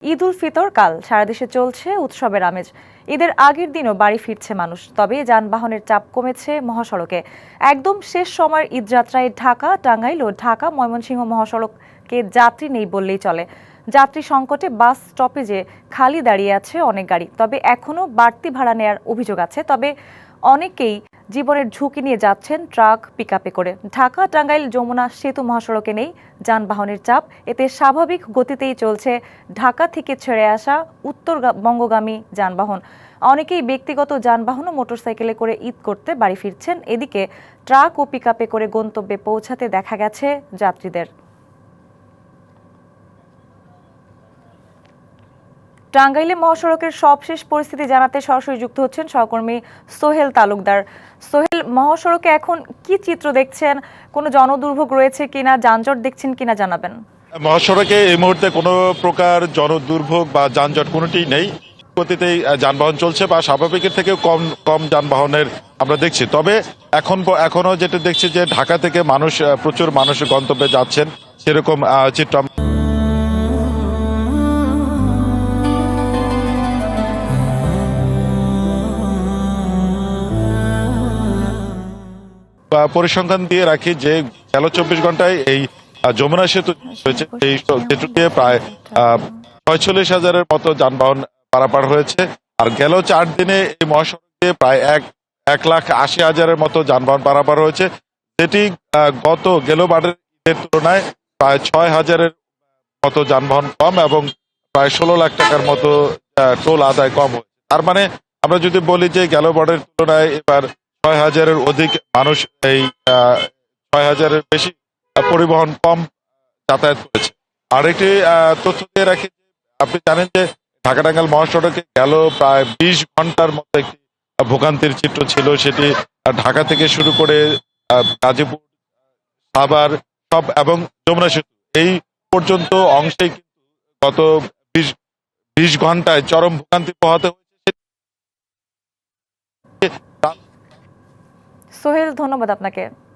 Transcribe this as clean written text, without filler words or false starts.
ঈদ উল ফিতর কাল সারা দেশে চলছে উৎসবের আমেজ। ঈদের আগের দিনও বাড়ি ফিরছে মানুষ, তবে যানবাহনের চাপ কমেছে মহাসড়কে। একদম শেষ সময়ের ঈদযাত্রায় ঢাকা টাঙ্গাইল ও ঢাকা ময়মনসিংহ মহাসড়কে যাত্রী নেই বললেই চলে। যাত্রী সংকটে বাস স্টপেজে খালি দাঁড়িয়ে আছে অনেক গাড়ি, তবে এখনও বাড়তি ভাড়া নেয়ার অভিযোগ আছে। তবে অনেকেই জীবনের ঝুঁকি নিয়ে যাচ্ছেন ট্রাক পিকআপে করে। ঢাকা টাঙ্গাইল যমুনা সেতু মহাসড়কে নেই যানবাহনের চাপ, এতে স্বাভাবিক গতিতেই চলছে ঢাকা থেকে ছেড়ে আসা উত্তরবঙ্গগামী যানবাহন। অনেকেই ব্যক্তিগত যানবাহন ও মোটরসাইকেলে করে ঈদ করতে বাড়ি ফিরছেন। এদিকে ট্রাক ও পিকআপে করে গন্তব্যে পৌঁছাতে দেখা গেছে যাত্রীদের। টাঙ্গাইলে মহাসড়কের সবশেষ পরিস্থিতি জানাতে সরাসরি যুক্ত হচ্ছেন সহকর্মী সোহেল তালুকদার। সোহেল, মহাসড়কে এখন কি চিত্র দেখছেন? কোনো জনদুর্ভোগ রয়েছে কিনা, যানজট দেখছেন কিনা জানাবেন। মহাসড়কে এই মুহূর্তে কোনো প্রকার জনদুর্ভোগ বা যানজট কোনোটিই নেই। গতিতেই যানবাহন চলছে বা স্বাভাবিকের থেকেও কম কম যানবাহনের আমরা দেখছি। তবে এখনো যেটা দেখছি যে ঢাকা থেকে প্রচুর মানুষ গন্তব্যে যাচ্ছেন, সেরকম চিত্র পরিসংখ্যান দিয়ে রাখি যে গেল 24 ঘন্টায় এই যমুনা সেতু হয়েছে, এই সেতু দিয়ে প্রায় ৪৬,০০০-এর মতো যানবাহন পারাপার হয়েছে। আর গেল 4 দিনে এই মহাসড়ক দিয়ে প্রায় ১,৮০,০০০-এর মতো যানবাহন পারাপার হয়েছে, যেটি গেলবারের ঈদের তুলনায় প্রায় ৬,০০০-এর মতো যানবাহন কম এবং প্রায় ১৬ লাখ টাকার মতো টোল আদায় কম হয়েছে। তার মানে আমরা যদি বলি যে গেলবারের তুলনায় এবার ৬,০০০-এর অধিক মানুষ এই ৬,০০০-এর বেশি পরিবহন কম যাতায়াত করেছে। আর একটি তথ্য দিয়ে রাখি, আপনি জানেন যে ঢাকা টাঙ্গাইল মহাসড়কে গেল প্রায় ২০ ঘন্টার মতো একটি ভোগান্তির চিত্র ছিল। সেটি ঢাকা থেকে শুরু করে গাজীপুর, সাভার সব এবং যমুনা সেতু এই পর্যন্ত অংশে কিন্তু গত ২০ ঘন্টায় চরম ভোগান্তি পোহাতে হয়েছে। সোহেল, ধন্যবাদ আপনাকে।